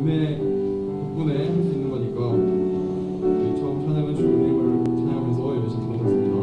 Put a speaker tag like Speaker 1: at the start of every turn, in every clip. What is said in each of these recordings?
Speaker 1: 주님의 덕분에 할 수 있는 거니까 우리 처음 찬양은 주님을 찬양하면서 열심히 부르겠습니다.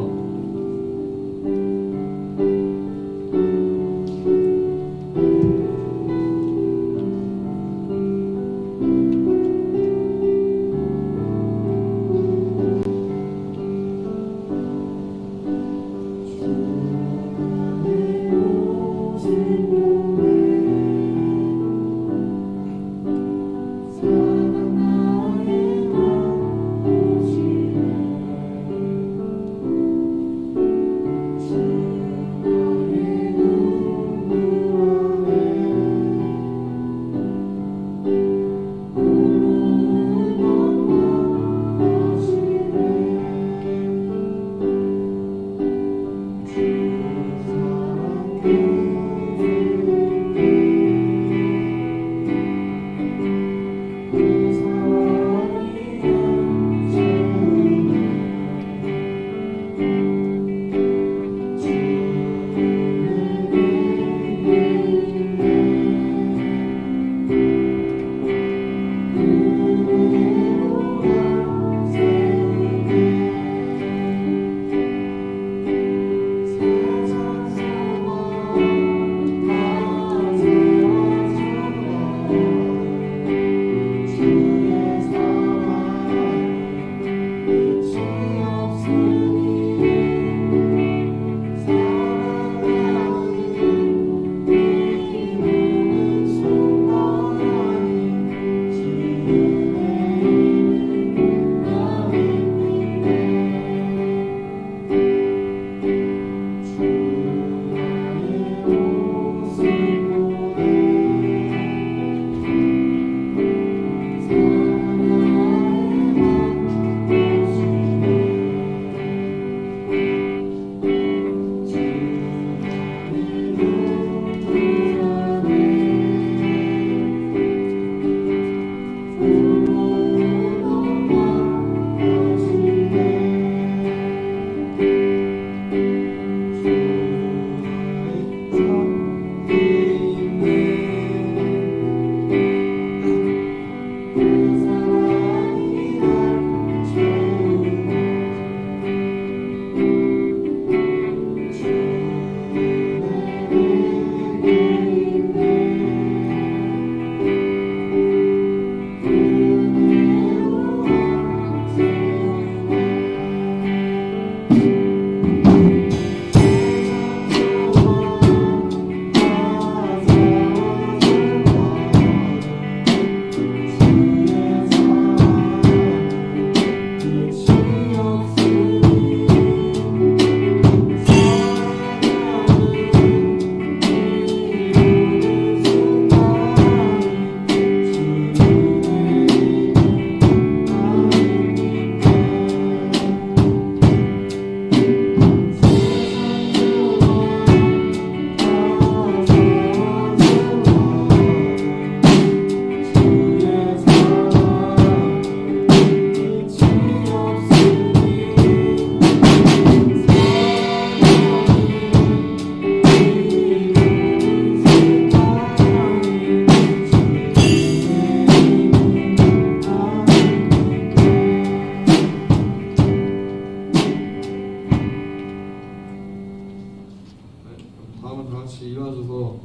Speaker 1: 다음은 다 같이 일어나셔서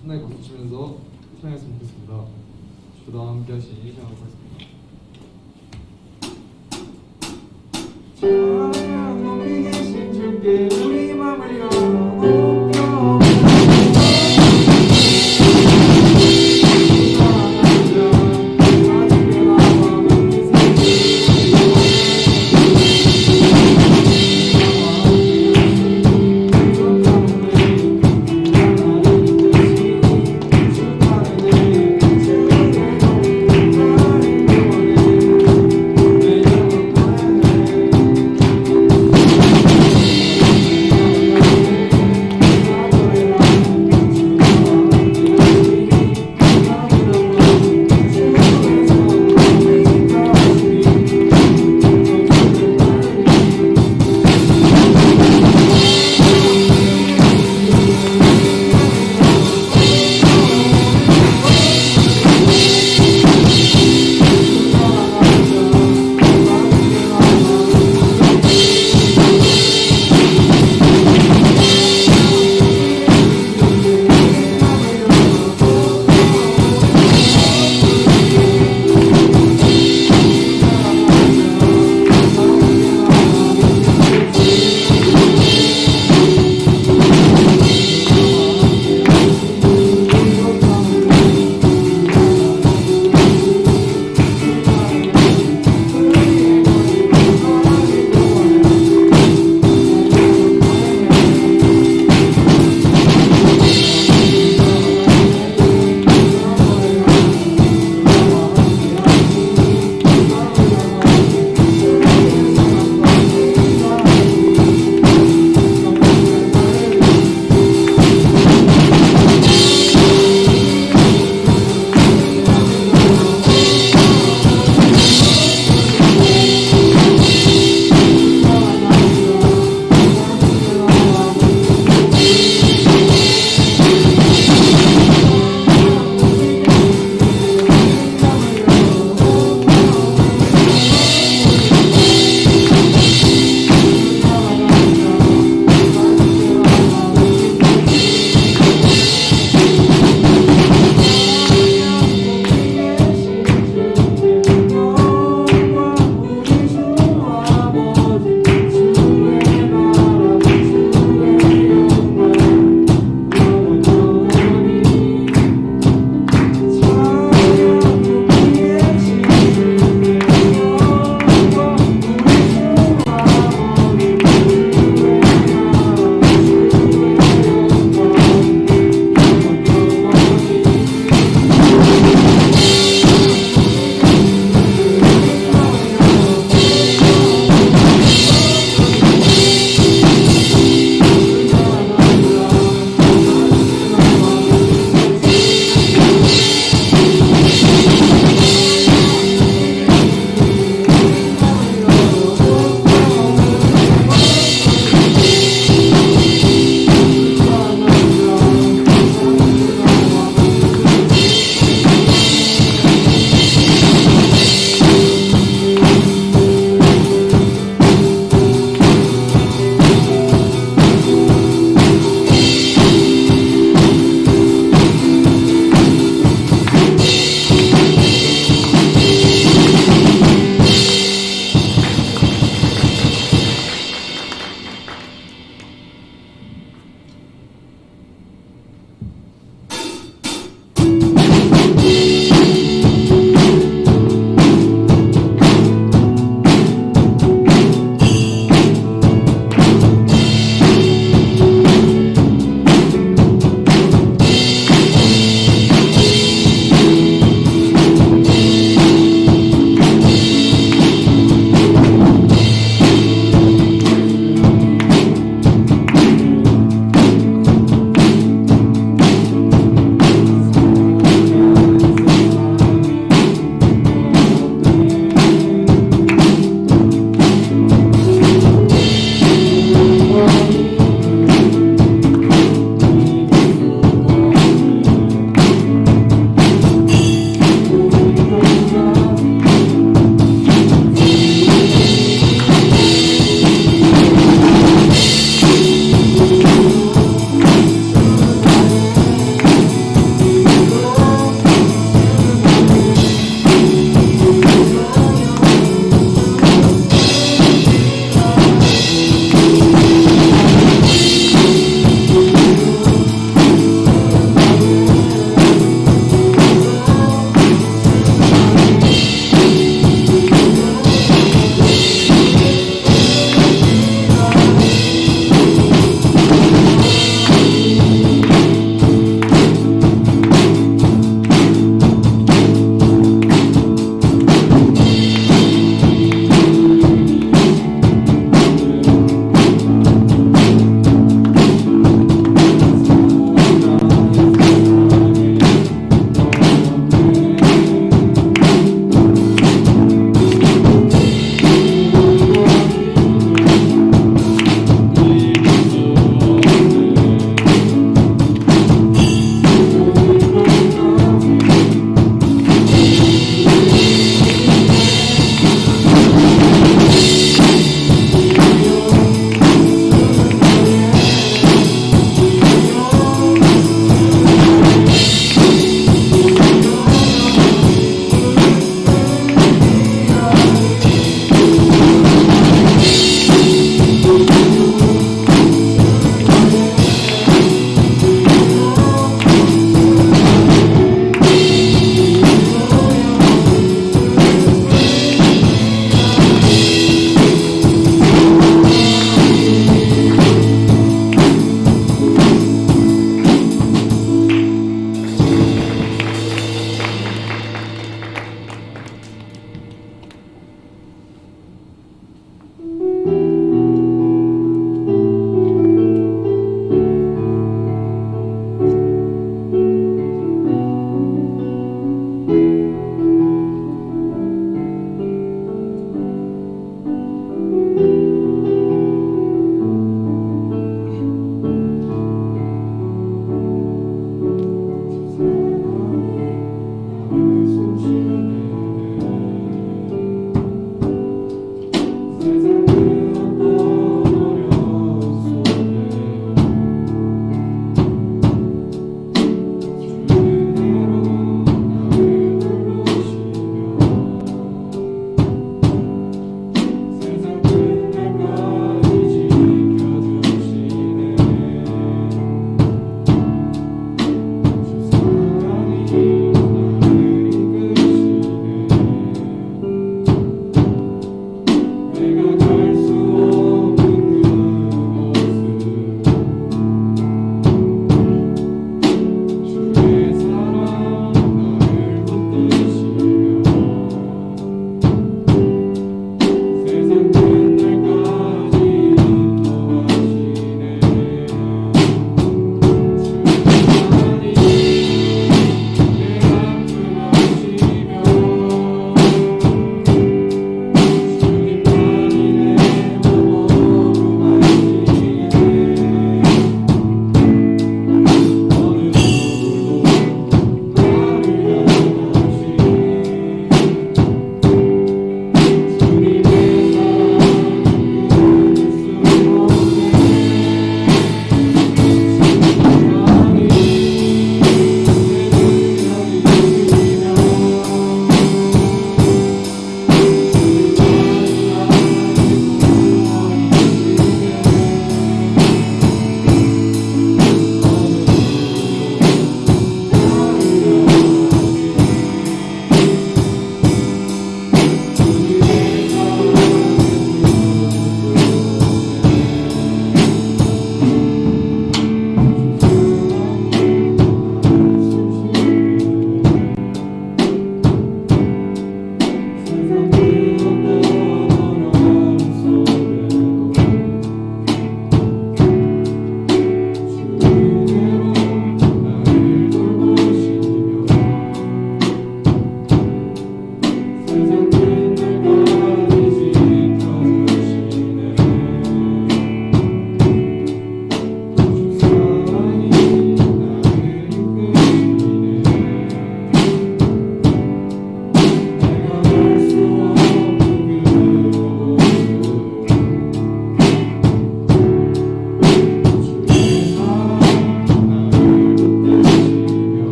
Speaker 1: 신나게 박수 치면서 찬양했으면 좋겠습니다. 주와 함께 하시 찬양하도록 하겠습니다. 찬양 높이 계신 주께 우리 맘을 열어놓고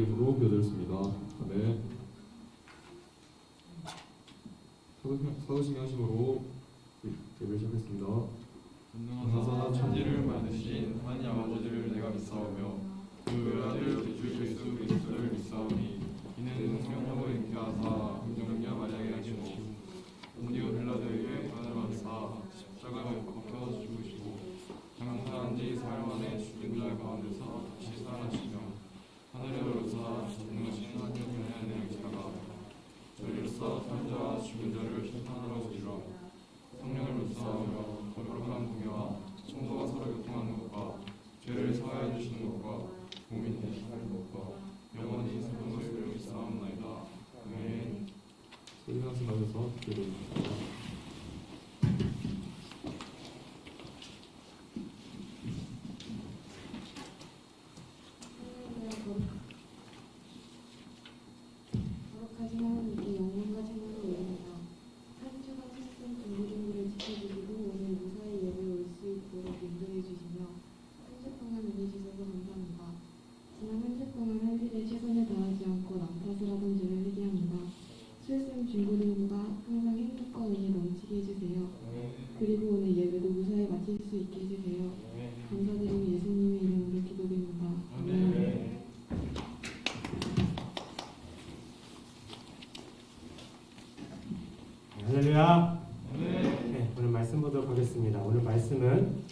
Speaker 1: 이름으로 기도드렸습니다. 아멘. 사도신경 하심으로 예배를 시작했습니다.
Speaker 2: 전능하사 천지를 만드신 한 아버지를 내가 믿사오며 그 아들 우리 주 예수 그리스도를 믿사오니 이는 성령으로 잉태하사 동정녀 마리아에게 하시고 본디오 빌라도에게 고난을 받으사 십자가에 박혀 죽으시고 장사한 지 사흘 만에 죽은 자 가운데서 다시 살아나시며 하늘에 오르사 전능하신 하나님의 은혜에 계시다가 저리로서 산 자와 죽은 자를 심판하러 오시리라. 성령을 믿사오며 거룩한 공예와 성도가 서로 교통하는 것과 죄를 사하여 주시는 것과 몸이 되시는 것과 영원히 사는 것을 믿사옵나이다. 아멘.
Speaker 1: 소리 나서 나셔서 기도드립니다.
Speaker 3: 거룩하신 하나님께 영광과 찬양을 올립니다. 한 주간 첫생 동물인물을 지켜주시고 오늘 무사히 예배 올 수 있도록 인도해 주시며 한 주 동안 은혜 주셔서 감사합니다. 지난 한 주 동안 할 일에 최선을 다하지 않고 남 탓을 하던 죄를 회개합니다. 술샘 중고등부가 항상 행복과 은혜 넘치게 해주세요. 그리고 오늘 예배도 무사히 마칠 수 있게 해주세요. 감사드리며 예수님의 이름으로 기도드립니다. 아멘.
Speaker 4: 할렐루야. 네, 오늘 말씀 보도록 하겠습니다. 오늘 말씀은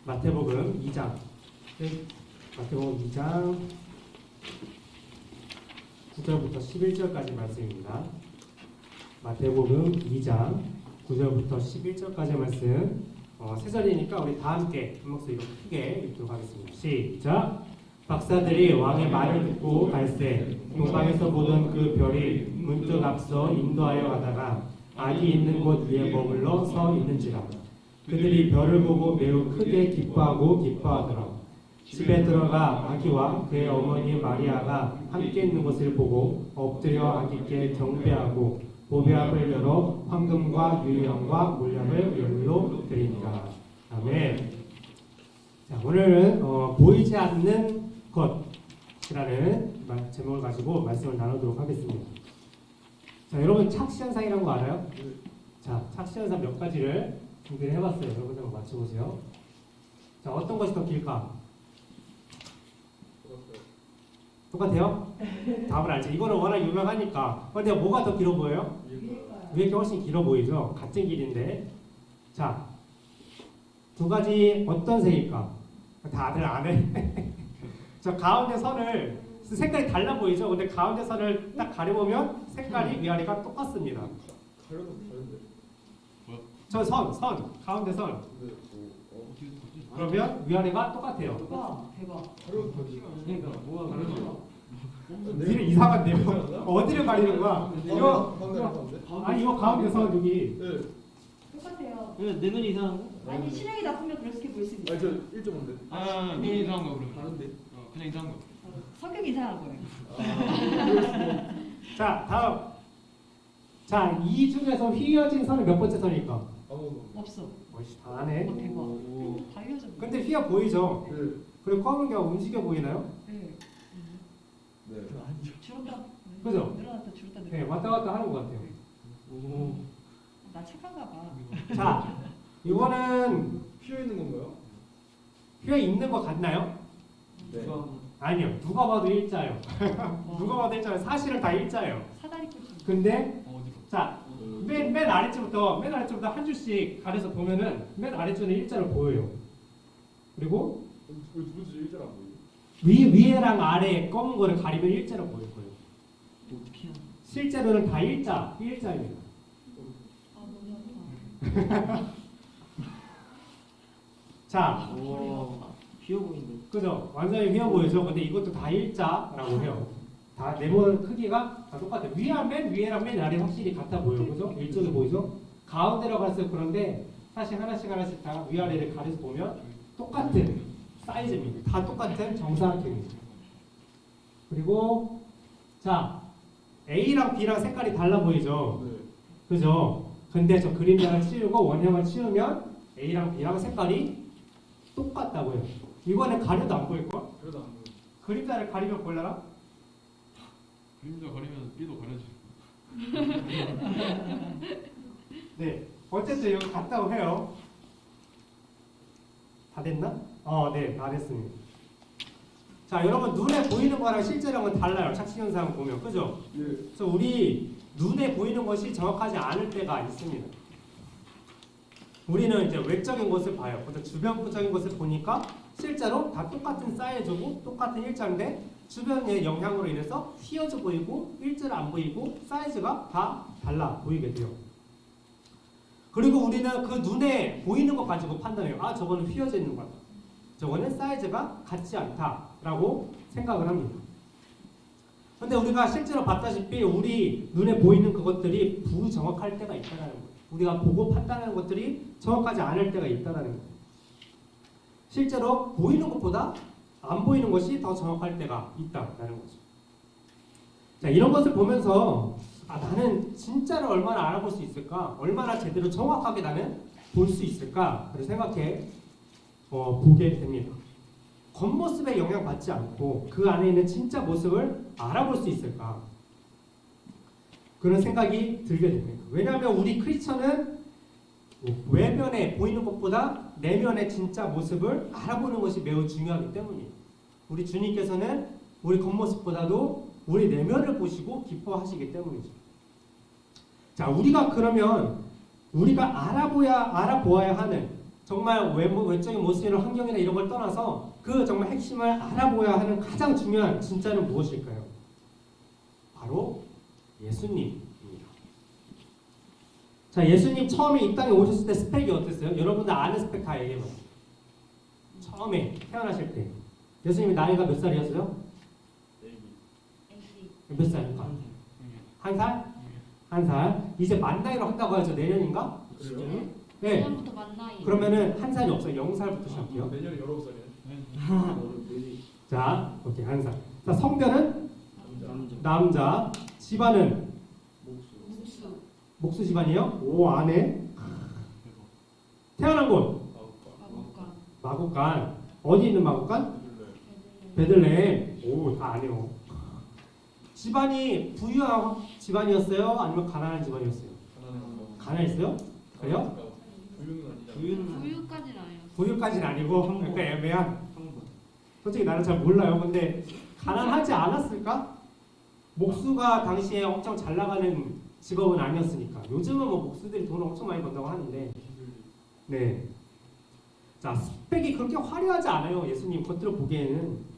Speaker 4: 마태복음 2장. 마태복음 2장 9절부터 11절까지 말씀입니다. 마태복음 2장 9절부터 11절까지 말씀. 세 절이니까 우리 다 함께 한 목소리로 크게 읽도록 하겠습니다. 시작. 박사들이 왕의 말을 듣고 갈새 동방에서 보던 그 별이 문득 앞서 인도하여 가다가 아기 있는 곳 위에 머물러 서 있는지라. 그들이 별을 보고 매우 크게 기뻐하더라. 집에 들어가 아기와 그의 어머니 마리아가 함께 있는 것을 보고 엎드려 아기께 경배하고 보배압을 열어 황금과 유향과 몰약을 연로 드리니라. 아멘. 자, 오늘은 보이지 않는 것이라는 제목을 가지고 말씀을 나누도록 하겠습니다. 자, 여러분 착시현상이라는 거 알아요? 자, 착시현상 몇 가지를 준비를 해봤어요. 여러분들 한번 맞춰보세요. 자, 어떤 것이 더 길까? 똑같아요? 답을 알죠? 이거는 워낙 유명하니까. 근데 뭐가 더 길어 보여요? 위에 게 훨씬 길어 보이죠? 같은 길인데. 자, 두 가지 어떤 색일까? 다들 아네. 저 가운데 선을 색깔이 달라 보이죠? 근데 가운데 선을 딱 가려보면 색깔이 위아래가 똑같습니다.
Speaker 1: 가려도 다른데.
Speaker 4: 저 선, 가운데 선. 그러면 위아래가 똑같아요.
Speaker 3: 대박.
Speaker 1: 가려도 다르지.
Speaker 4: 그러니까 뭐가 다르죠?
Speaker 1: 네.
Speaker 4: 니는 이상한데요? 어디를 가리는 거야? 이거 아니 이거 가운데 선 여기.
Speaker 1: 네.
Speaker 5: 똑같아요.
Speaker 4: 내 눈이 이상한 거?
Speaker 5: 아니 실력이 나쁘면 그렇게 보일 수 있어요.
Speaker 1: 저 1.5인데.
Speaker 2: 아, 눈이 이상한 거 그러면.
Speaker 1: 다른데.
Speaker 2: 그냥 이상한 거.
Speaker 5: 성격이 이상한 거예요.
Speaker 4: 자 다음. 자, 이 중에서 휘어진 선은 몇 번째 선일까?
Speaker 1: 아무도.
Speaker 5: 없어.
Speaker 4: 멋있 다 하네.
Speaker 5: 대박. 다 이어져.
Speaker 4: 근데 휘어 보이죠?
Speaker 1: 네.
Speaker 4: 그리고 검은 게 움직여 보이나요?
Speaker 5: 네.
Speaker 1: 네.
Speaker 5: 줄었다.
Speaker 4: 그죠?
Speaker 5: 늘어났다 줄었다
Speaker 4: 네,
Speaker 5: 늘어났다.
Speaker 4: 왔다 갔다 하는 것 같아요. 오.
Speaker 5: 나 착한가 봐.
Speaker 4: 자, 이거는
Speaker 1: 피어 있는 건가요?
Speaker 4: 휘어 있는 것 같나요?
Speaker 1: 네.
Speaker 4: 아니요. 누가 봐도 일자예요. 누가 봐도 일자예요. 사실은 다 일자예요.
Speaker 5: 사다리 꼴찌.
Speaker 4: 근데
Speaker 2: 어디로?
Speaker 4: 자, 맨 아래쪽부터 한 줄씩 가려서 보면은 맨 아래쪽은 일자로 보여요. 그리고
Speaker 1: 왜 누구지 일자로 안 보이지?
Speaker 4: 위에랑 아래 검은 거를 가리면 일자로 보일 거예요.
Speaker 2: 어떻게 해야
Speaker 4: 실제로는 다 일자입니다.
Speaker 5: 아 너무 아파.
Speaker 4: 자,
Speaker 2: 귀여워 보이는데.
Speaker 4: 그죠? 완전히 휘어 보이죠? 근데 이것도 다 일자라고 해요. 다 네모의 크기가 다 똑같아요. 맨 위에랑 맨 아래 확실히 같아 보여요. 그죠? 일정해 보이죠? 가운데로 갈수록 그런데 사실 하나씩 다 위아래를 가려서 보면 똑같은 사이즈입니다. 다 똑같은 정사각형입니다. 그리고 자, A랑 B랑 색깔이 달라 보이죠?
Speaker 1: 네.
Speaker 4: 그죠? 근데 저 그림자를 치우고 원형을 치우면 A랑 B랑 색깔이 똑같다고요. 이거는 가려도 안 보일걸?
Speaker 1: 그래도 안 보여.
Speaker 4: 그림자를 가리면 보려나?
Speaker 2: 그림자 가리면 B도 가려져.
Speaker 4: 네, 어쨌든 여기 같다고 해요. 다 됐나? 네, 다 됐습니다. 자, 여러분 눈에 보이는 거랑 실제랑은 달라요. 착시 현상 보면, 그죠? 그래서 우리 눈에 보이는 것이 정확하지 않을 때가 있습니다. 우리는 이제 외적인 것을 봐요. 근데 주변적인 것을 보니까 실제로 다 똑같은 사이즈고 똑같은 일자인데 주변의 영향으로 인해서 휘어져 보이고 일자로 안 보이고 사이즈가 다 달라 보이게 돼요. 그리고 우리는 그 눈에 보이는 것 가지고 판단해요. 아, 저거는 휘어져 있는 거다. 저거는 사이즈가 같지 않다라고 생각을 합니다. 근데 우리가 실제로 봤다시피 우리 눈에 보이는 그것들이 부정확할 때가 있다는 거예요. 우리가 보고 판단하는 것들이 정확하지 않을 때가 있다는 거예요. 실제로 보이는 것보다 안 보이는 것이 더 정확할 때가 있다는 거죠. 자, 이런 것을 보면서 나는 진짜로 얼마나 알아볼 수 있을까? 얼마나 제대로 정확하게 나는 볼 수 있을까? 를 생각해 보게 됩니다. 겉모습에 영향받지 않고 그 안에 있는 진짜 모습을 알아볼 수 있을까? 그런 생각이 들게 됩니다. 왜냐하면 우리 크리스천은 외면에 보이는 것보다 내면의 진짜 모습을 알아보는 것이 매우 중요하기 때문이에요. 우리 주님께서는 우리 겉모습보다도 우리 내면을 보시고 기뻐하시기 때문이죠. 자, 우리가 그러면 우리가 알아보아야 하는 정말 외적인 모습이나 환경이나 이런 걸 떠나서 그 정말 핵심을 알아보아야 하는 가장 중요한 진짜는 무엇일까요? 바로 예수님입니다. 자, 예수님 처음에 이 땅에 오셨을 때 스펙이 어땠어요? 여러분들 아는 스펙 다 얘기해봐요. 처음에 태어나실 때 예수님이 나이가 몇 살이었어요? 몇 살입니까? 한 살? 한 살. 이제 만 나이로 한다고 하죠. 내년인가?
Speaker 1: 그래요?
Speaker 4: 네.
Speaker 6: 내년부터 만나이.
Speaker 4: 그러면은 한 살이 없어요. 0살부터 시작해요.
Speaker 1: 내년 19살이에요.
Speaker 4: 자, 오케이, 한 살. 자, 성별은
Speaker 1: 남자.
Speaker 4: 남자. 집안은
Speaker 1: 목수.
Speaker 4: 목수 집안이요? 오, 아내. 태어난 곳
Speaker 6: 마법관.
Speaker 4: 마국간. 어디 있는 마국간? 베들레헴. 오, 다 아네요. 집안이 부유한 집안이었어요? 아니면 가난한 집안이었어요? 가난했어요? 그래요?
Speaker 6: 부유까지는 아니었어.
Speaker 4: 부유까지는 아니고 약간 애매한. 솔직히 나는 잘 몰라요. 근데 가난하지 않았을까? 목수가 당시에 엄청 잘 나가는 직업은 아니었으니까. 요즘은 뭐 목수들이 돈을 엄청 많이 번다고 하는데. 네. 자, 스펙이 그렇게 화려하지 않아요. 예수님 겉으로 보기에는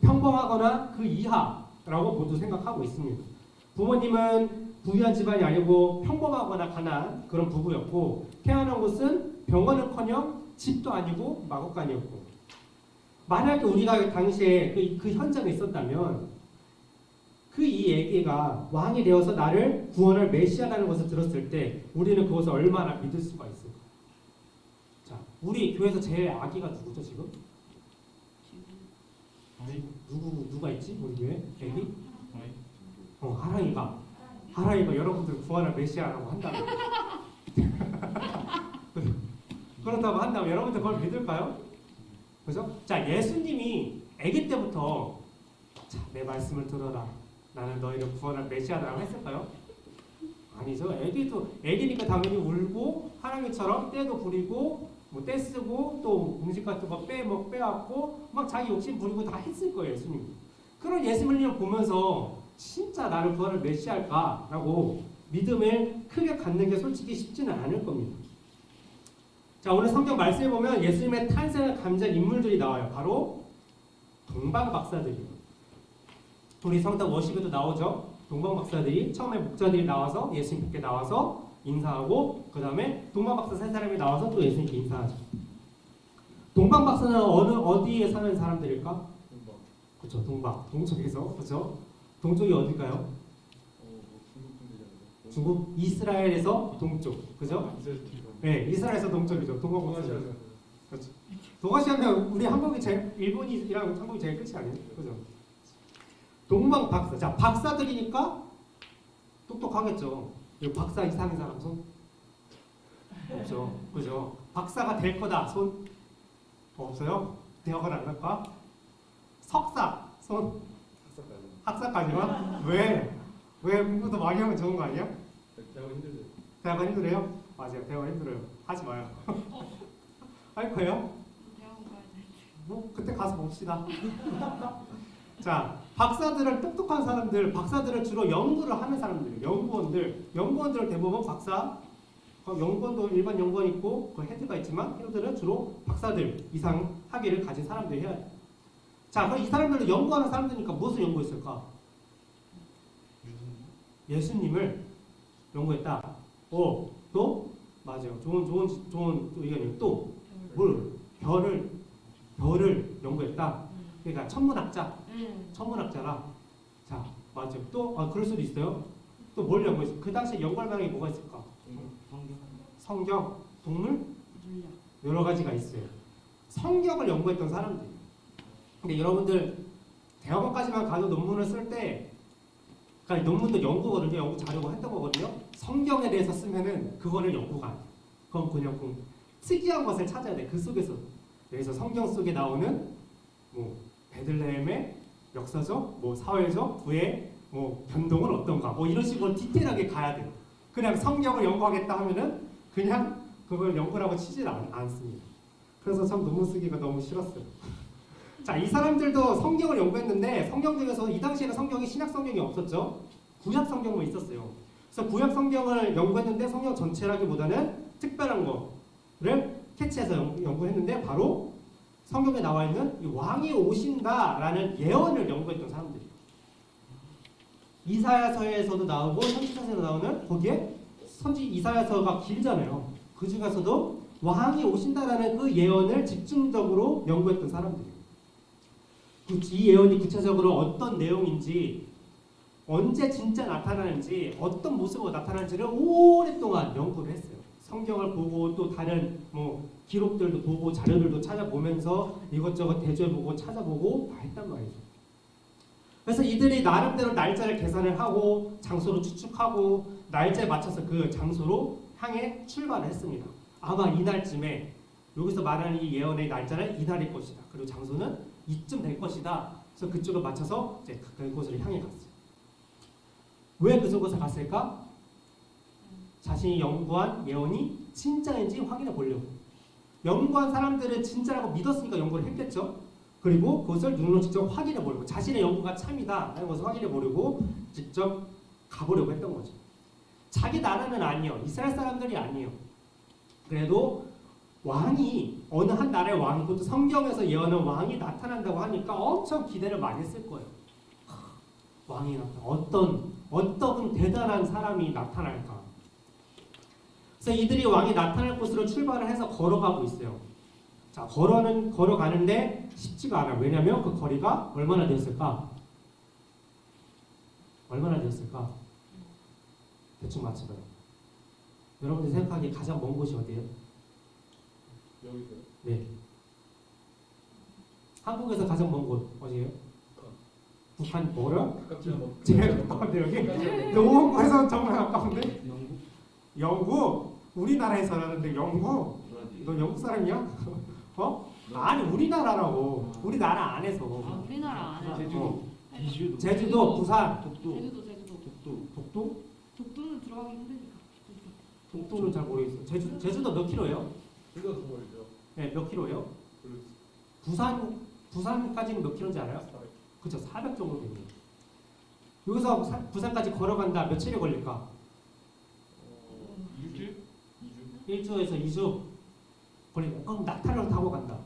Speaker 4: 평범하거나 그 이하라고 모두 생각하고 있습니다. 부모님은 부유한 집안이 아니고 평범하거나 가난한 그런 부부였고 태어난 곳은 병원은커녕 집도 아니고 마곡간이었고 만약에 우리가 당시에 그 현장에 있었다면 그 이 얘기가 왕이 되어서 나를 구원할 메시아라는 것을 들었을 때 우리는 그것을 얼마나 믿을 수가 있을까? 자, 우리 교회에서 제일 아기가 누구죠 지금? 누가 있지? 우리 교회? 애기? 하랑이가 여러분들 구원할 메시아라고 한다면 그렇다고 한다면 여러분들 그걸 믿을까요? 그죠? 자, 예수님이 아기 때부터 자, 내 말씀을 들어라. 나는 너희를 구원할 메시아라고 했을까요? 아니죠. 애기니까 당연히 울고 하랑이처럼 떼도 부리고 뭐 떼쓰고 또 음식 같은 거 빼왔고 막 자기 욕심 부리고 다 했을 거예요. 예수님. 그런 예수님을 보면서 진짜 나를 구원할 메시아일까라고 믿음을 크게 갖는 게 솔직히 쉽지는 않을 겁니다. 자, 오늘 성경 말씀에 보면 예수님의 탄생을 감지한 인물들이 나와요. 바로 동방 박사들이에요. 우리 성당 워십에도 나오죠. 동방 박사들이 처음에 목자들이 나와서 예수님께 나와서 인사하고 그 다음에 동방 박사 세 사람이 나와서 또 예수님께 인사하죠. 동방 박사는 어디에 사는 사람들일까? 그렇죠. 동쪽에서 그렇죠. 동쪽이 어딜까요? 중국 이스라엘에서 동쪽, 그죠? 네, 이스라엘에서 동쪽이죠. 동방 박사. 그렇죠. 동아시아면 우리 일본이랑 한국이 제일 끝이 아니에요, 그죠? 동방 박사. 자, 박사들이니까 똑똑하겠죠. 여기 박사 이상인 사람 손? 없죠, 그죠? 박사가 될 거다 손? 없어요? 대학을 안 갈까? 석사 손? 학사까지만? 왜? 왜 공부도 많이 하면 좋은 거 아니야?
Speaker 2: 대학은 힘들대요.
Speaker 4: 대학은 힘들어요? 맞아요. 대학은 힘들어요. 하지 마요. 할 거예요?
Speaker 5: 대학원 가야 돼.
Speaker 4: 뭐 그때 가서 봅시다. 자, 박사들은 똑똑한 사람들, 박사들은 주로 연구를 하는 사람들, 연구원들은 대부분 박사, 연구원도 일반 연구원 있고 그 헤드가 있지만 이들은 주로 박사들 이상 학위를 가진 사람들이 해야 돼. 자, 그럼 이 사람들은 연구하는 사람들이니까 무엇을 연구했을까? 예수님을 연구했다. 또 맞아요. 좋은 의견이에요. 또 뭘? 별을 연구했다. 그러니까 천문학자라. 자, 맞아요. 또 그럴 수도 있어요. 또 뭘 연구했어? 그 당시에 연구할 만한 게 뭐가 있을까? 성경, 동물,
Speaker 5: 물려.
Speaker 4: 여러 가지가 있어요. 성경을 연구했던 사람들. 근데 여러분들 대학원까지만 가도 논문을 쓸 때, 그러니까 논문도 연구거든요. 연구 자료가 했던 거거든요. 성경에 대해서 쓰면은 그거는 연구가 아니에요. 그건 그냥 특이한 것을 찾아야 돼. 그 속에서. 그래서 성경 속에 나오는 뭐 베들레헴의 역사적, 뭐 사회적, 부의 뭐 변동은 어떤가, 뭐 이런 식으로 디테일하게 가야 돼요. 그냥 성경을 연구하겠다 하면은 그냥 그걸 연구라고 치질 않습니다. 그래서 참 논문 쓰기가 너무 싫었어요. 자, 이 사람들도 성경을 연구했는데 성경 중에서 이 당시에는 성경이 신약 성경이 없었죠. 구약 성경만 있었어요. 그래서 구약 성경을 연구했는데 성경 전체라기보다는 특별한 거를 캐치해서 연구했는데 바로 성경에 나와 있는 이 왕이 오신다라는 예언을 연구했던 사람들이에요. 이사야서에서도 나오고 선지자서에도 나오는 거기에 선지 이사야서가 길잖아요. 그 중에서도 왕이 오신다라는 그 예언을 집중적으로 연구했던 사람들이에요. 이 예언이 구체적으로 어떤 내용인지, 언제 진짜 나타나는지, 어떤 모습으로 나타나는지를 오랫동안 연구를 했어요. 성경을 보고 또 다른 뭐 기록들도 보고 자료들도 찾아보면서 이것저것 대조해보고 찾아보고 다 했단 말이죠. 그래서 이들이 나름대로 날짜를 계산을 하고 장소를 추측하고 날짜에 맞춰서 그 장소로 향해 출발을 했습니다. 아마 이날쯤에 여기서 말하는 이 예언의 날짜는 이날일 것이다. 그리고 장소는 이쯤 될 것이다. 그래서 그쪽을 맞춰서 이제 그곳을 향해 갔어요. 왜 그곳에 갔을까? 자신이 연구한 예언이 진짜인지 확인해 보려고. 연구한 사람들은 진짜라고 믿었으니까 연구를 했겠죠. 그리고 그것을 눈으로 직접 확인해 보려고, 자신의 연구가 참이다 라는 것을 확인해 보려고 직접 가보려고 했던 거죠. 자기 나라는 아니에요. 이스라엘 사람들이 아니에요. 그래도 왕이, 어느 한 나라의 왕이, 그것도 성경에서 예언한 왕이 나타난다고 하니까 엄청 기대를 많이 했을 거예요. 왕이 어떤 대단한 사람이 나타날까. 그래서 이들이 왕이 나타날 곳으로 출발을 해서 걸어가고 있어요. 자, 걸어가는데 쉽지가 않아요. 왜냐하면 그 거리가 얼마나 되었을까? 대충 맞춰봐요. 여러분들 생각하기에 가장 먼 곳이 어디예요?
Speaker 2: 여기서요?
Speaker 4: 네. 한국에서 가장 먼 곳 어디예요? 북한 뭐요?
Speaker 2: 가깝지만 뭐
Speaker 4: 제일 가까운데 여기? 너무 먼 곳에서 정말 가까운데? 영국? 우리나라에서라는데 영국? 너 영국 사람이야? 아니 우리나라라고. 우리나라 안에서.
Speaker 5: 우리나라 안에.
Speaker 4: 제주도, 부산,
Speaker 5: 제주도.
Speaker 4: 독도?
Speaker 5: 독도는 들어가기 힘드니까.
Speaker 4: 독도는 잘 모르겠어요. 제주도 몇 킬로예요?
Speaker 2: 이거 더 멀죠.
Speaker 4: 네, 몇 킬로예요? 부산까지는 몇 킬로인지 알아요? 그쵸, 400 정도 됩니다. 여기서 부산까지 걸어간다. 며칠이 걸릴까?
Speaker 2: 일주일?
Speaker 4: 1주에서 2주 걸린다. 그럼 낙타를 타고 간다.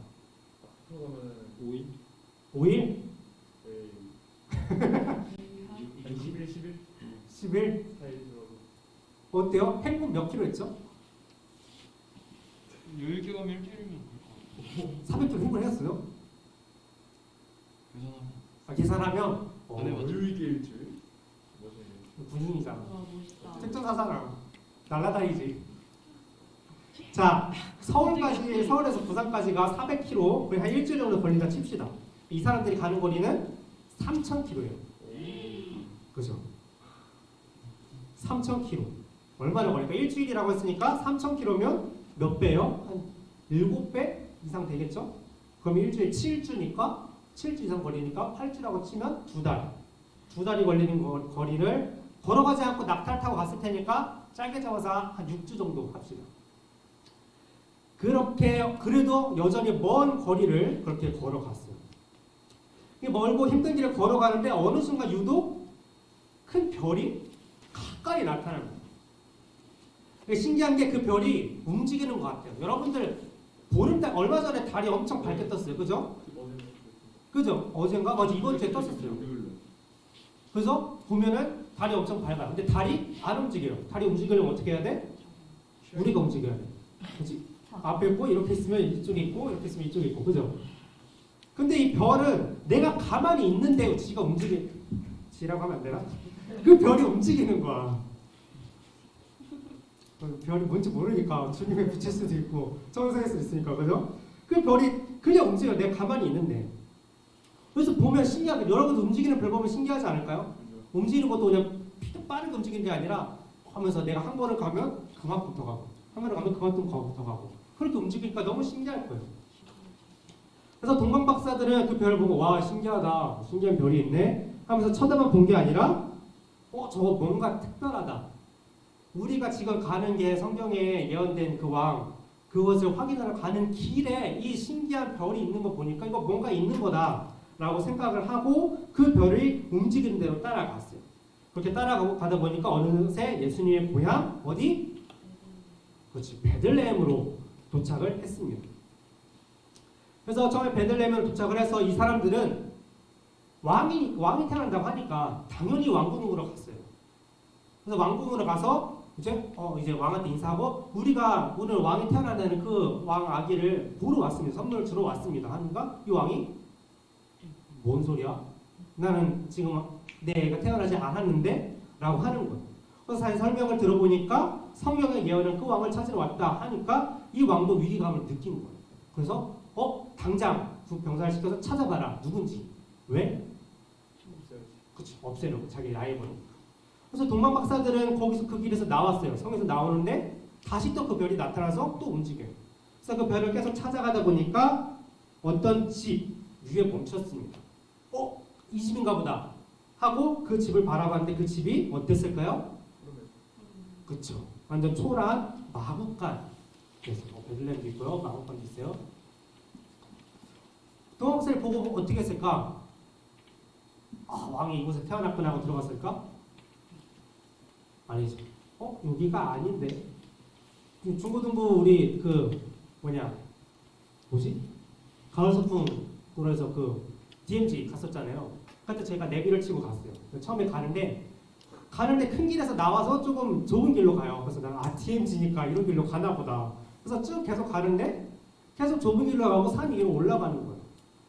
Speaker 2: 그러면은
Speaker 1: 5일?
Speaker 4: 5일?
Speaker 2: 한 10일?
Speaker 4: 10일?
Speaker 2: 4일 들어도
Speaker 4: 어때요? 행군 몇 킬로 했죠?
Speaker 2: 여유기간 일주일이면
Speaker 4: 400킬로 행군했어요? 계산하면
Speaker 2: 여유있게 일주일?
Speaker 4: 군인이잖아.
Speaker 5: 와 멋있다.
Speaker 4: 특전사잖아. 날라다니지. 자, 서울에서 부산까지가 400km, 거의 한 일주일 정도 걸린다 칩시다. 이 사람들이 가는 거리는 3,000km예요. 그죠? 3,000km. 얼마나 걸릴까? 일주일이라고 했으니까 3,000km면 몇 배요? 한 7배 이상 되겠죠? 그럼 일주일에 7주니까 7주 이상 걸리니까 8주라고 치면 2달. 두 달이 걸리는 거리를 걸어가지 않고 낙타를 타고 갔을 테니까 짧게 잡아서 한 6주 정도 합시다. 그렇게 그래도 여전히 먼 거리를 그렇게 걸어갔어요. 멀고 힘든 길을 걸어가는데 어느 순간 유독 큰 별이 가까이 나타납니다. 신기한 게 그 별이 움직이는 것 같아요. 여러분들 보름달 얼마 전에 달이 엄청 밝게 떴어요. 그죠? 그죠? 어젠가? 맞아, 이번 주에 떴었어요. 그래서 보면은 달이 엄청 밝아요. 근데 달이 안 움직여요. 달이 움직이려면 어떻게 해야 돼? 우리가 움직여야 돼. 그치? 앞에 있고 이렇게 있으면 이쪽에 있고 이렇게 있으면 이쪽에 있고. 그죠? 근데 이 별은 내가 가만히 있는데 지가 지라고 하면 안 되나? 그 별이 움직이는 거야. 별이 뭔지 모르니까 주님의 빛일 수도 있고 천사일 수도 있으니까. 그죠? 그 별이 그냥 움직여. 내가 가만히 있는데. 그래서 보면 신기하게, 여러분도 움직이는 별 보면 신기하지 않을까요? 움직이는 것도 그냥 빠르게 움직이는 게 아니라 하면서 내가 한 번을 가면 그만큼 더 가고 한 번을 가면 그만큼 더 가고 그렇게 움직이니까 너무 신기할 거예요. 그래서 동방박사들은 그 별을 보고 와 신기하다, 신기한 별이 있네 하면서 쳐다만 본 게 아니라 저거 뭔가 특별하다. 우리가 지금 가는 게 성경에 예언된 그 왕, 그것을 확인하러 가는 길에 이 신기한 별이 있는 거 보니까 이거 뭔가 있는 거다 라고 생각을 하고 그 별이 움직이는 대로 따라갔어요. 그렇게 따라가고 가다 보니까 어느새 예수님의 고향 어디? 그렇지, 베들레헴으로 도착을 했습니다. 그래서 처음에 베들레헴으로 도착을 해서 이 사람들은 왕이 태어난다고 하니까 당연히 왕궁으로 갔어요. 그래서 왕궁으로 가서 이제 왕한테 인사하고 우리가 오늘 왕이 태어난다는 그 왕 아기를 보러 왔습니다. 선물을 주러 왔습니다. 하니까 이 왕이 뭔 소리야? 나는 지금 내 애가 태어나지 않았는데? 라고 하는 거예요. 그래서 자세히 설명을 들어보니까 성경의 예언은 그 왕을 찾으러 왔다 하니까 이 왕도 위기감을 느낀 거예요. 그래서 당장 두 병사를 시켜서 찾아봐라. 누군지. 왜? 그치, 없애려고. 자기 라이벌. 그래서 동방박사들은 거기서 그 길에서 나왔어요. 성에서 나오는데 다시 또 그 별이 나타나서 또 움직여요. 그래서 그 별을 계속 찾아가다 보니까 어떤 집 위에 멈췄습니다. 이 집인가 보다 하고 그 집을 바라봤는데 그 집이 어땠을까요? 그쵸, 완전 초라한 마구간. 그래서 베들레헴도 있고요, 마구간도 있어요. 동방박사를 보고 어떻게 했을까? 왕이 이곳에 태어났구나 하고 들어갔을까? 아니죠. 여기가 아닌데. 중고등부 우리 가을 소풍으로 해서 DMZ 갔었잖아요. 그때 제가 내비를 치고 갔어요. 처음에 가는데 큰 길에서 나와서 조금 좁은 길로 가요. 그래서 나는 DMZ니까 이런 길로 가나 보다. 그래서 쭉 계속 가는데 계속 좁은 길로 가고 산 위로 올라가는 거예요.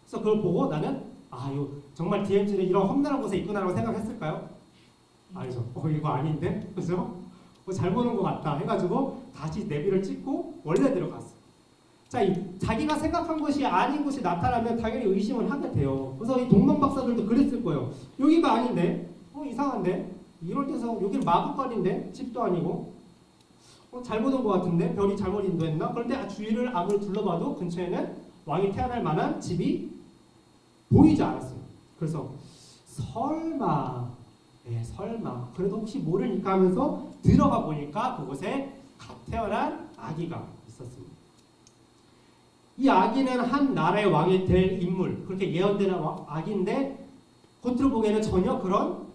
Speaker 4: 그래서 그걸 보고 나는 이거 정말 DMZ는 이런 험난한 곳에 있구나라고 생각했을까요? 아니죠. 이거 아닌데? 그죠? 잘 보는 것 같다 해가지고 다시 내비를 찍고 원래대로 갔어요. 자, 자기가 생각한 것이 아닌 곳이 나타나면 당연히 의심을 하게 돼요. 그래서 이 동방박사들도 그랬을 거예요. 여기가 아닌데? 이상한데? 이럴 때서 여기는 마구간인데? 집도 아니고? 잘못 온 것 같은데? 별이 잘못 인도했나? 그런데 주위를 아무리 둘러봐도 근처에는 왕이 태어날 만한 집이 보이지 않았어요. 그래서 설마 그래도 혹시 모르니까 하면서 들어가 보니까 그곳에 갓 태어난 아기가 있었습니다. 이 아기는 한 나라의 왕이 될 인물, 그렇게 예언되는 아기인데 겉으로 보기에는 전혀 그런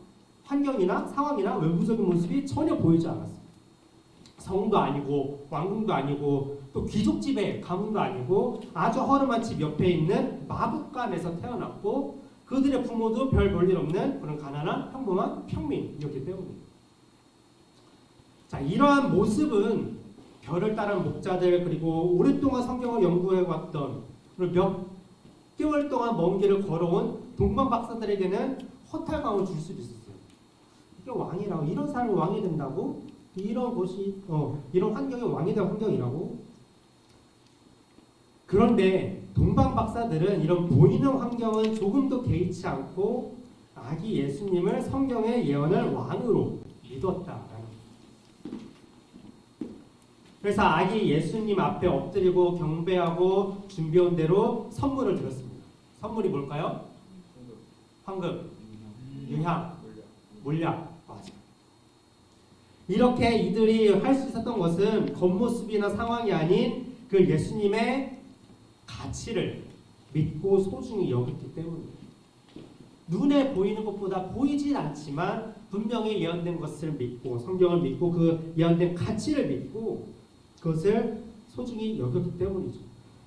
Speaker 4: 환경이나 상황이나 외부적인 모습이 전혀 보이지 않았어요. 성도 아니고 왕궁도 아니고 또 귀족집의 가문도 아니고 아주 허름한 집 옆에 있는 마구간에서 태어났고 그들의 부모도 별 볼일 없는 그런 가난한 평범한 평민이었기 때문입니다. 자, 이러한 모습은 별을 따른 목자들 그리고 오랫동안 성경을 연구해왔던 그리고 몇 개월 동안 먼 길을 걸어온 동방박사들에게는 허탈감을 줄 수도 있었어요. 이게 왕이라고, 이런 사람이 왕이 된다고? 이런 곳이 이런 환경이 왕이 될 환경이라고? 그런데 동방박사들은 이런 보이는 환경은 조금도 개의치 않고 아기 예수님을 성경의 예언을 왕으로 믿었다. 그래서 아기 예수님 앞에 엎드리고 경배하고 준비한 대로 선물을 드렸습니다. 선물이 뭘까요? 황금, 유향, 몰약. 맞아. 이렇게 이들이 할 수 있었던 것은 겉모습이나 상황이 아닌 그 예수님의 가치를 믿고 소중히 여겼기 때문이에요. 눈에 보이는 것보다 보이진 않지만 분명히 예언된 것을 믿고 성경을 믿고 그 예언된 가치를 믿고 그것을 소중히 여겼기 때문이죠.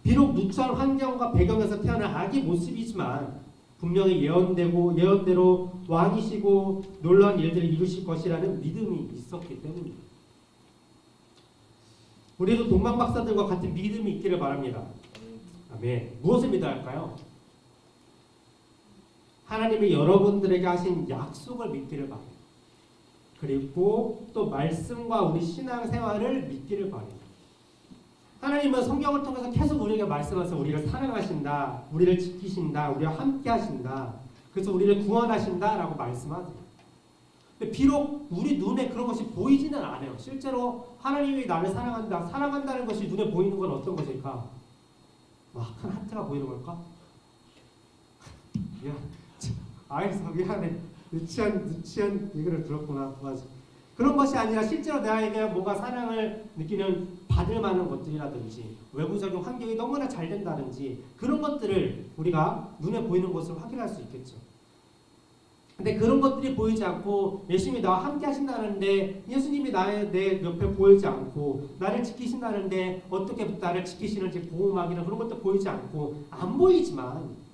Speaker 4: 비록 누추한 환경과 배경에서 태어난 아기 모습이지만 분명히 예언대로 왕이시고 놀라운 일들을 이루실 것이라는 믿음이 있었기 때문입니다. 우리도 동방박사들과 같은 믿음이 있기를 바랍니다. 아멘. 무엇을 믿어야 할까요? 하나님이 여러분들에게 하신 약속을 믿기를 바랍니다. 그리고 또 말씀과 우리 신앙생활을 믿기를 바랍니다. 하나님은 성경을 통해서 계속 우리에게 말씀하셔서 우리를 사랑하신다, 우리를 지키신다, 우리와 함께 하신다, 그래서 우리를 구원하신다 라고 말씀하세요. 근데 비록 우리 눈에 그런 것이 보이지는 않아요. 실제로 하나님이 나를 사랑한다는 것이 눈에 보이는 건 어떤 것일까? 막 큰 하트가 보이는 걸까? 미안해. 유치한 얘기를 들었구나. 맞아. 그런 것이 아니라 실제로 나에게 뭔가 사랑을 느끼는 받을 만한 것들이라든지 외부적인 환경이 너무나 잘 된다든지 그런 것들을 우리가 눈에 보이는 것을 확인할 수 있겠죠. 근데 그런 것들이 보이지 않고 예수님이 나와 함께 하신다는데 예수님이 내 옆에 보이지 않고 나를 지키신다는데 어떻게 나를 지키시는지 보호막이나 그런 것도 보이지 않고 안 보이지만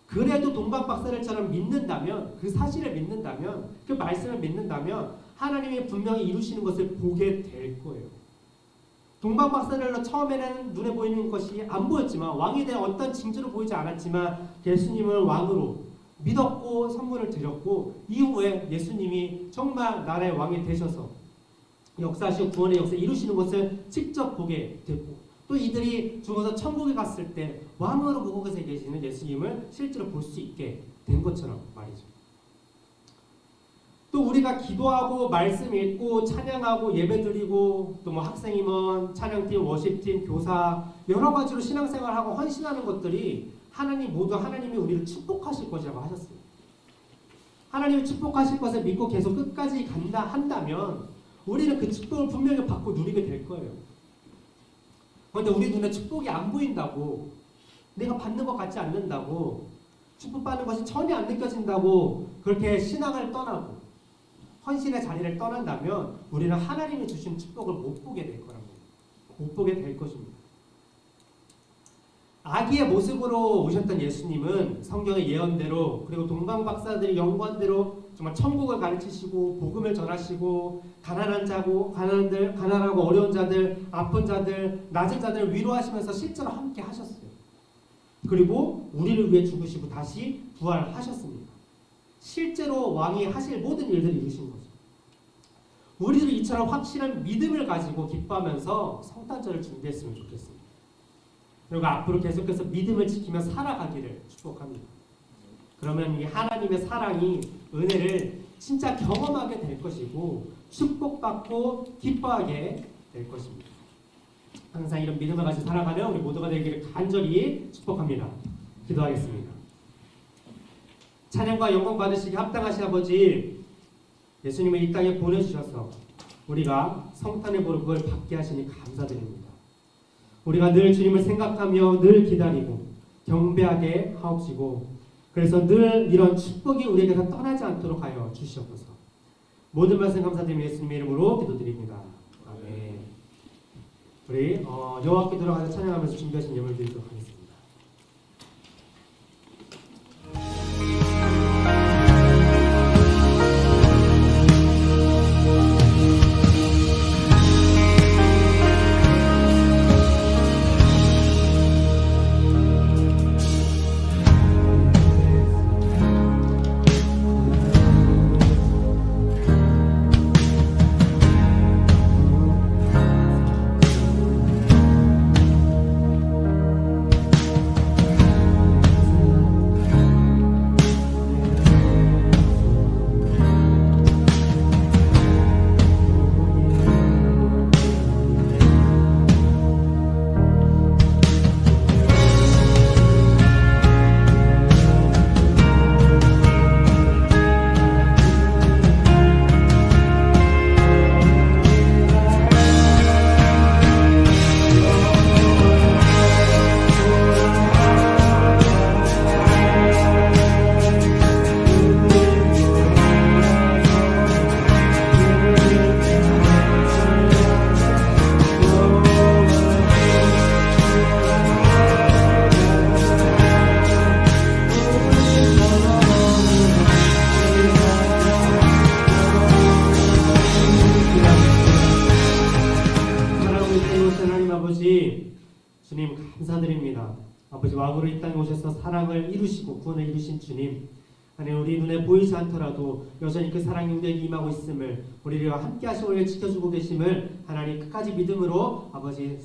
Speaker 4: 그래도 동방박사들처럼 믿는다면 그 사실을 믿는다면 그 말씀을 믿는다면 하나님이 분명히 이루시는 것을 보게 될 거예요. 동방박사들로 처음에는 눈에 보이는 것이 안 보였지만 왕에 대한 어떤 징조로 보이지 않았지만 예수님을 왕으로 믿었고 선물을 드렸고 이후에 예수님이 정말 나라의 왕이 되셔서 역사하시고 구원의 역사 이루시는 것을 직접 보게 됐고 또 이들이 죽어서 천국에 갔을 때 왕으로 그곳에 계시는 예수님을 실제로 볼 수 있게 된 것처럼 말이죠. 또 우리가 기도하고 말씀 읽고 찬양하고 예배드리고 또 뭐 학생임원, 찬양팀, 워십팀, 교사 여러 가지로 신앙생활하고 헌신하는 것들이 모두 하나님이 우리를 축복하실 것이라고 하셨어요. 하나님이 축복하실 것을 믿고 계속 끝까지 한다면 우리는 그 축복을 분명히 받고 누리게 될 거예요. 그런데 우리 눈에 축복이 안 보인다고 내가 받는 것 같지 않는다고 축복받는 것이 전혀 안 느껴진다고 그렇게 신앙을 떠나고 헌신의 자리를 떠난다면 우리는 하나님이 주신 축복을 못 보게 될 거라고 못 보게 될 것입니다. 아기의 모습으로 오셨던 예수님은 성경의 예언대로 그리고 동방박사들의 연구한대로 정말 천국을 가르치시고 복음을 전하시고 가난하고 어려운 자들, 아픈 자들, 낮은 자들을 위로하시면서 실제로 함께 하셨어요. 그리고 우리를 위해 죽으시고 다시 부활하셨습니다. 실제로 왕이 하실 모든 일들을 이루신 거죠. 우리도 이처럼 확실한 믿음을 가지고 기뻐하면서 성탄절을 준비했으면 좋겠습니다. 그리고 앞으로 계속해서 믿음을 지키며 살아가기를 축복합니다. 그러면 이 하나님의 사랑이 은혜를 진짜 경험하게 될 것이고 축복받고 기뻐하게 될 것입니다. 항상 이런 믿음을 가지고 살아가는 우리 모두가 되기를 간절히 축복합니다. 기도하겠습니다. 찬양과 영광 받으시기 합당하신 아버지 예수님을 이 땅에 보내주셔서 우리가 성탄의 복을 받게 하시니 감사드립니다. 우리가 늘 주님을 생각하며 늘 기다리고 경배하게 하옵시고 그래서 늘 이런 축복이 우리에게서 떠나지 않도록 하여 주시옵소서. 모든 말씀 감사드리며 예수님의 이름으로 기도드립니다. 아멘. 우리 여호와께 돌아가서 찬양하면서 준비하신 예물 드리도록 하겠습니다. 주님 감사드립니다. 아버지 왕으로 이 땅에 오셔서 사랑을 이루시고 구원을 이루신 주님, 하나님 우리 눈에 보이지 않더라도 여전히 그 사랑이 우리에게 임하고 있음을, 우리와 함께 하시고 우리를 지켜주고 계심을 하나님 끝까지 믿음으로 아버지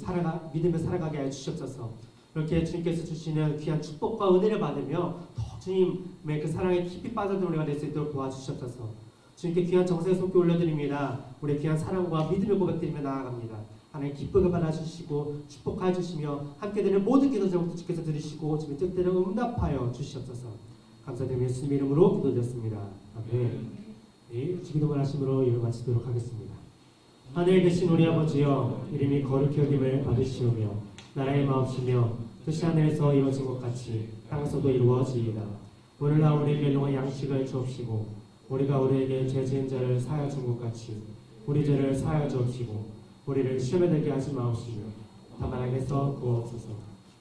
Speaker 4: 믿음을 살아가게 하여 주시옵소서. 이렇게 주님께서 주시는 귀한 축복과 은혜를 받으며 더 주님의 그 사랑에 깊이 빠져든 우리가 될 수 있도록 도와주시옵소서. 주님께 귀한 정성의 손길 올려드립니다. 우리 귀한 사랑과 믿음을 고백드리며 나아갑니다. 하나님 기쁘게 받아주시고 축복하여 주시며 함께 되는 모든 기도 제목도 주께서 들으시고 주님의 뜻대로 응답하여 주시옵소서. 감사드리며 예수님 이름으로 기도드렸습니다. 아멘. 네, 기도만 하심으로 이를 마치도록 하겠습니다. 하늘에 계신 우리 아버지여, 이름이 거룩히 여김을 받으시오며 나라의 마옵시며 뜻이 하늘에서 이루어진 것 같이 땅에서도 이루어지이다. 오늘날 우리에게 일용할 양식을 주옵시고 우리가 우리에게 죄 지은 자를 사하여 준 것 같이 우리 죄를 사하여 주옵시고 우리를 시험에 들게 하지 마옵시며 다만 악에서 구하옵소서.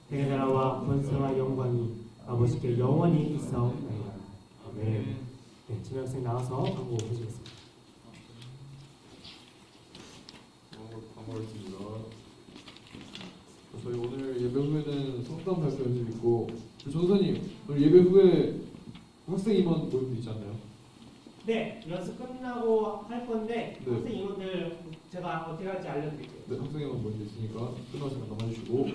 Speaker 4: 대개 나라와 권세와 영광이 아버지께 영원히 있사옵나이다. 아멘. 네, 지명생 나와서 광고 해주겠습니다.
Speaker 1: 반갑습니다. 저희 오늘 예배 후에는 성당 발표 연습 있고, 전사님 오늘 예배 후에 학생 임원 모임도 있지 않나요?
Speaker 4: 네, 연습 끝나고 할 건데
Speaker 1: 네.
Speaker 4: 학생 임원들 제가 어떻게 할지 알려드릴게요.
Speaker 1: 네, 학생 임원 모임도 있으니까 끝나서 잠깐 남아주시고,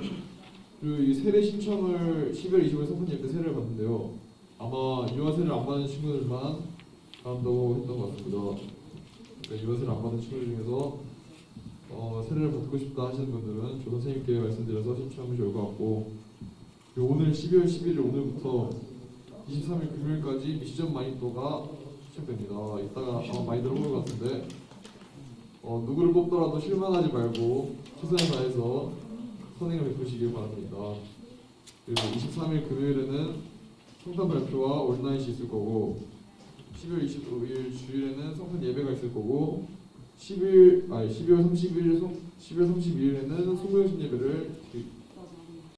Speaker 1: 그리고 이 세례 신청을 12월 25일 성탄 예배 세례를 받는데요. 아마 유아세를 안 받은 친구들만 한다고 했던 것 같습니다. 그러니까 유아세를 안 받은 친구들 중에서 세례를 받고 싶다 하시는 분들은 조 선생님께 말씀드려서 신청하면 좋을 것 같고, 그리고 오늘 12월 11일 오늘부터 23일 금요일까지 미션 마니또가 시작됩니다. 이따가 아마 많이 들어볼 것 같은데 누구를 뽑더라도 실망하지 말고 최선을 다해서 선행을 베푸시길 바랍니다. 그리고 23일 금요일에는 성탄 발표와 온라인이 있을 거고, 12월 25일 주일에는 성탄 예배가 있을 거고, 12월 31일에는 송구영신 예배를